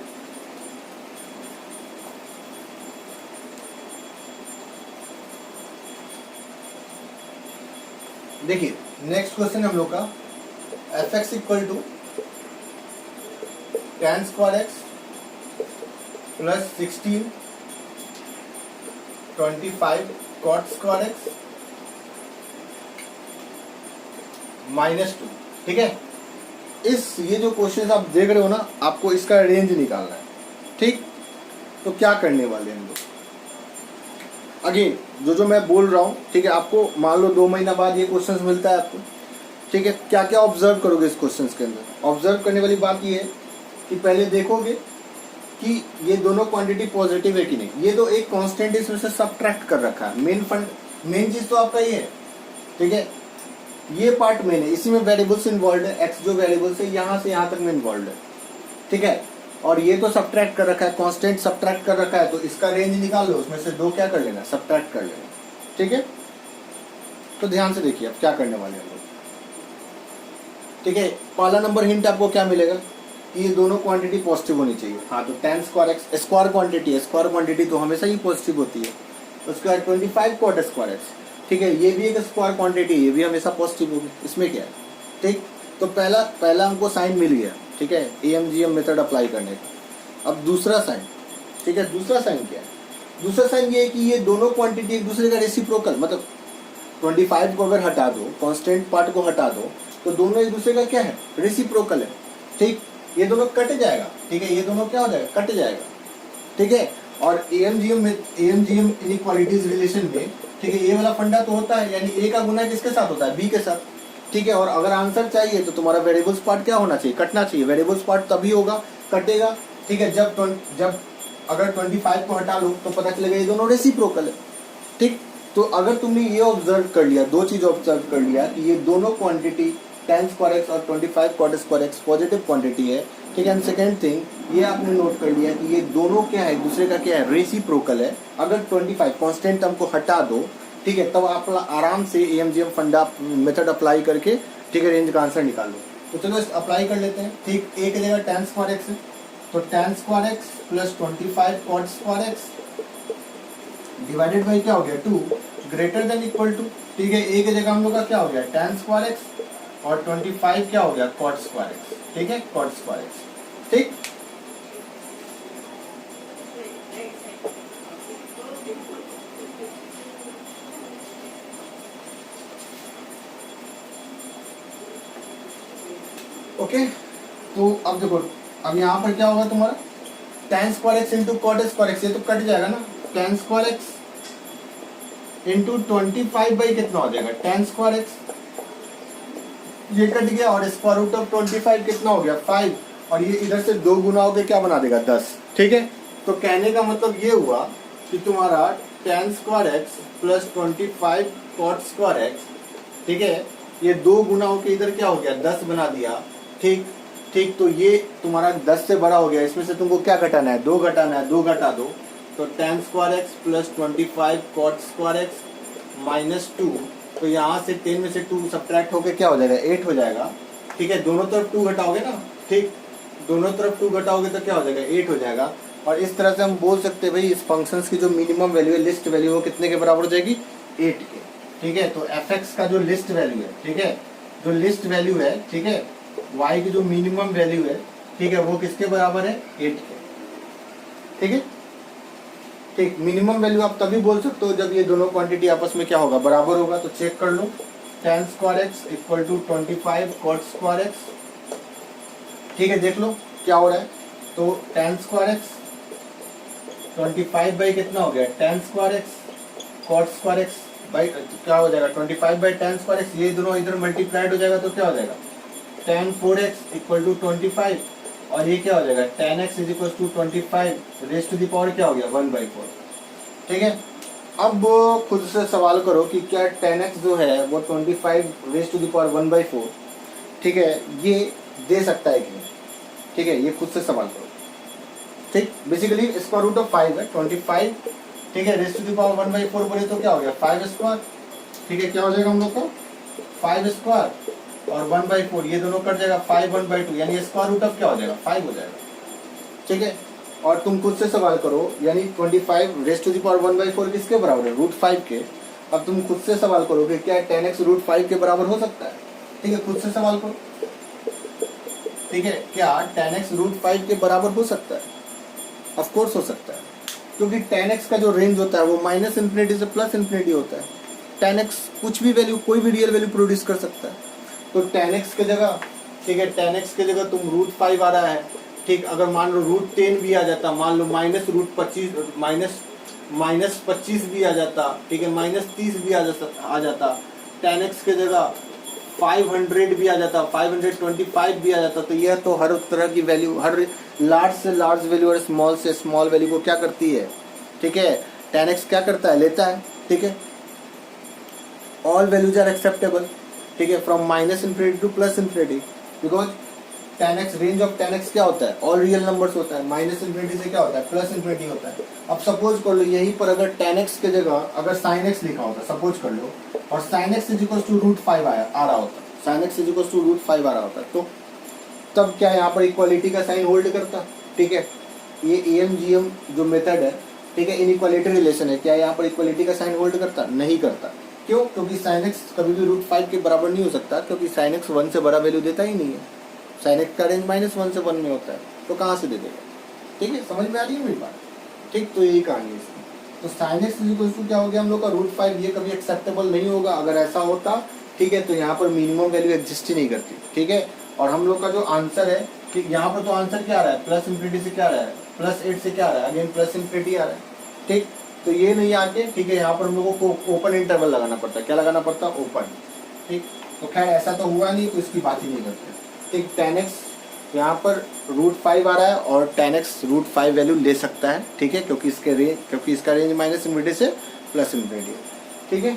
देखिए नेक्स्ट क्वेश्चन हम लोग का fx equal to tan square x plus 16 25 cot square x -2, ठीक है। ये जो क्वेश्चन आप देख रहे हो ना, आपको इसका रेंज निकालना है, ठीक। तो क्या करने वाले हैं हम लोग, अगेन जो मैं बोल रहा हूँ, ठीक है। आपको मान लो 2 महीना बाद ये क्वेश्चंस मिलता है आपको, ठीक है। क्या क्या ऑब्जर्व करोगे इस क्वेश्चंस के अंदर? ऑब्जर्व करने वाली बात ये है कि पहले देखोगे कि ये दोनों क्वांटिटी पॉजिटिव है कि नहीं। ये तो एक कांस्टेंट इसमें से सबट्रैक्ट कर रखा है। मेन चीज तो आपका ये है, ठीक है। ये पार्ट मेन है, इसी में वेरिएबल्स इन्वॉल्व है, एक्स जो वेरिएबल्स है यहाँ से यहाँ तक में इन्वॉल्व है, ठीक है। और ये तो सबट्रैक्ट कर रखा है, कांस्टेंट सबट्रैक्ट कर रखा है, तो इसका रेंज निकाल लो, उसमें से 2 क्या कर लेना, सबट्रैक्ट कर लेना, ठीक है। तो ध्यान से देखिए अब क्या करने वाले हैं हम लोग, ठीक है। पहला नंबर हिंट आपको क्या मिलेगा कि ये दोनों क्वांटिटी पॉजिटिव होनी चाहिए। हाँ, तो tan square x square quantity है, स्क्वायर क्वांटिटी तो हमेशा ही पॉजिटिव होती है। उसके बाद 25 cot स्क्वायर एक्स, ठीक है, ये भी एक स्क्वायर क्वांटिटी, ये भी हमेशा पॉजिटिव होगी, इसमें क्या है, ठीक। तो पहला हमको साइन मिल गया, ठीक है, AMGM मेथड अप्लाई करने का। अब दूसरा साइन, ठीक है, दूसरा साइन क्या है? दूसरा साइन ये है कि ये दोनों क्वांटिटी एक दूसरे का रेसिप्रोकल, मतलब 25 को अगर हटा दो, कांस्टेंट पार्ट को हटा दो, तो दोनों एक दूसरे का क्या है, रेसिप्रोकल है, ठीक। ये दोनों कट जाएगा, ठीक है, ये दोनों क्या हो जाएगा, कट जाएगा, ठीक है। और AMGM इनइक्वालिटीज रिलेशन में, ठीक है, ये वाला फंडा तो होता है, यानी A का गुना किसके साथ होता है, B के साथ, ठीक है। और अगर आंसर चाहिए तो तुम्हारा वेरिएबल्स पार्ट क्या होना चाहिए, कटना चाहिए। वेरिएबल्स पार्ट तभी होगा, कटेगा, ठीक है, जब अगर 25 को हटा लो तो पता चलेगा ये दोनों रेसिप्रोकल है, ठीक। तो अगर तुमने ये ऑब्जर्व कर लिया, 2 चीज ऑब्जर्व कर लिया कि ये दोनों क्वांटिटी tan स्क्वायर एक्स और 25 cot square x positive quantity है, ठीक है। एंड सेकंड थिंग ये आपने नोट कर लिया कि ये दोनों क्या है, एक दूसरे का क्या है, रेसिप्रोकल है। अगर 25 कांस्टेंट टर्म को हटा दो, ठीक है, तब आप आराम से AMGM फंडा मेथड अप्लाई करके, ठीक है, रेंज का आंसर निकाल लो। तो चलो इस अप्लाई कर लेते हैं, ठीक। एक जगह tan स्क्वायर एक्स है, तो tan square x plus 25 cot square x divided by क्या हो गया, 2 ग्रेटर देन इक्वल टू, ठीक है। एक जगह हम लोग का क्या हो गया, tan स्क्वायर एक्स और 25 क्या हो गया, cot स्क्वायर एक्स, ठीक है, cot स्क्वायर एक्स, ठीक। ओके, तो अब देखो, अब यहाँ पर क्या होगा तुम्हारा, tan square x into cot square x, ये तो कट जाएगा ना, tan square x into 25 by कितना हो जाएगा, tan स्क्वायर एक्स, ये कट गया, और स्क्वायर रूट ऑफ 25 कितना हो गया, 5, और ये इधर से 2 गुना होकर क्या बना देगा, 10, ठीक है। तो कहने का मतलब ये हुआ कि तुम्हारा tan square x plus 25 cot square x, ठीक है, ये 2 गुना होकर इधर क्या हो गया, 10 बना दिया, ठीक ठीक। तो ये तुम्हारा 10 से बड़ा हो गया, इसमें से तुमको क्या घटाना है, 2 घटाना है, 2 घटा दो, तो tan square x plus 25 cot square x -2, तो यहाँ से 10 में से 2 सब्ट्रैक्ट होके क्या हो जाएगा, 8 हो जाएगा, ठीक है। दोनों तरफ 2 घटाओगे ना, ठीक, दोनों तरफ 2 घटाओगे तो क्या हो जाएगा, 8 हो जाएगा। और इस तरह से हम बोल सकते हैं भाई इस फंक्शंस की जो मिनिमम वैल्यू है, लिस्ट वैल्यू, वो कितने के बराबर हो जाएगी, 8 के, ठीक है। तो fx का जो लिस्ट वैल्यू है, ठीक है, जो लिस्ट वैल्यू है, ठीक है, y की जो मिनिमम वैल्यू है, ठीक है, वो किसके बराबर है, 8 के, ठीक है। ठीक, मिनिमम वैल्यू आप तभी बोल सकते हो जब ये दोनों क्वांटिटी आपस में क्या होगा, बराबर होगा। तो चेक कर लो, tan square x equal to 25 cot square x. ठीक है, देख लो क्या हो रहा है। तो tan स्क्वायर एक्स 25 बाई कितना हो गया, tan square x cot square x by क्या हो जाएगा, 25 बाई tan स्क्वायर एक्स। ये दोनों इधर मल्टीप्लाइड हो जाएगा तो क्या हो जाएगा, tan 4x इक्वल टू 25, और ये क्या हो जाएगा, tan x is equal to 25 raise to the power क्या हो गया 1/4। ठीक है, अब खुद से सवाल करो कि क्या tan x जो है वो 25 रेज टू द पावर 1/4, ठीक है, ये दे सकता है कि नहीं। ठीक है, ये खुद से सवाल करो। ठीक, बेसिकली स्क्वायर रूट ऑफ 5 है 25, ठीक है, रेज टू द पावर 1/4 बोले तो क्या हो गया 5 स्क्वायर। ठीक है, क्या हो जाएगा हम लोग को 5 स्क्वायर और 1/4, ये दोनों कट जाएगा 5 1/2, यानी स्क्वायर रूट ऑफ क्या हो जाएगा 5 हो जाएगा। ठीक है, और तुम खुद से सवाल करो, यानी 25 रेज टू द पावर 1/4 किसके बराबर है, √5 के। अब तुम खुद से सवाल करो कि क्या tan x √5 के बराबर हो सकता है। ठीक है, खुद से सवाल करो। ठीक है, क्या tan x √5 के बराबर हो सकता है, ऑफ कोर्स हो सकता है, क्योंकि tan x का जो रेंज होता है वो -∞ से +∞ होता है। tan x कुछ भी वैल्यू, कोई भी रियल वैल्यू प्रोड्यूस कर सकता है। तो tan x के जगह, ठीक है, tan x के जगह तुम √5 आ रहा है। ठीक, अगर मान लो √10 भी आ जाता, मान लो -25 भी आ जाता, ठीक है, -30 भी आ जाता, tan x के जगह 500 भी आ जाता, 525 भी आ जाता, तो यह तो हर तरह की वैल्यू, हर लार्ज से लार्ज वैल्यू और स्मॉल से स्मॉल वैल्यू को क्या करती है, ठीक है, tan x क्या करता है, लेता है। ठीक है, ऑल वैल्यूज आर एक्सेप्टेबल, ठीक है, from -∞ to +∞, because tan x, range of tan x क्या होता है, ऑल रियल नंबर्स होता है, -∞ से क्या होता है +∞ होता है। अब सपोज कर लो यहीं पर अगर tan x के जगह अगर sin x लिखा होता, सपोज कर लो, और sin x is equal to √5 आ रहा होता, sin x is equal to √5 आ रहा होता, तो तब क्या यहाँ पर इक्वालिटी का साइन होल्ड करता। ठीक है, ये AMGM जो मेथड है, ठीक है, इनइक्वालिटी रिलेशन है, क्या यहाँ पर इक्वालिटी का साइन होल्ड करता, नहीं करता। क्यों, क्योंकि sin x कभी भी √5 के बराबर नहीं हो सकता, क्योंकि sin x 1 से बड़ा वैल्यू देता ही नहीं है। sin x का रेंज -1 से 1 में होता है, तो कहाँ से दे देगा। ठीक है, समझ में आ रही है मेरी बात। ठीक, तो यही कहानी है इसमें। तो sin x is equal to क्या हो गया हम लोग का √5, ये कभी एक्सेप्टेबल नहीं होगा। अगर ऐसा होता, ठीक है, तो यहाँ पर मिनिमम वैल्यू एग्जिस्ट ही नहीं करती। ठीक है, और हम लोग का जो आंसर है, ठीक, यहाँ पर तो आंसर क्या आ रहा है, +∞ से क्या आ रहा है, +8 से क्या आ रहा है, अगेन +∞ आ रहा है। ठीक, तो ये नहीं आके, ठीक है, यहाँ पर हम लोगों को ओपन इंटरवल लगाना पड़ता है। क्या लगाना पड़ता है, ओपन। ठीक, तो खैर ऐसा तो हुआ नहीं, तो इसकी बात ही नहीं करते। ठीक, tan x यहाँ पर √5 आ रहा है, और tan x √5 वैल्यू ले सकता है। ठीक है, क्योंकि इसका रेंज -∞ से +∞ है। ठीक है,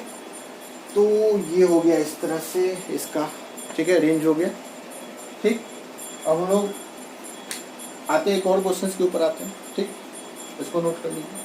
तो ये हो गया इस तरह से इसका, ठीक है, रेंज हो गया। ठीक, अब हम लोग आते एक और क्वेश्चन के ऊपर आते हैं। ठीक, इसको नोट कर लीजिए।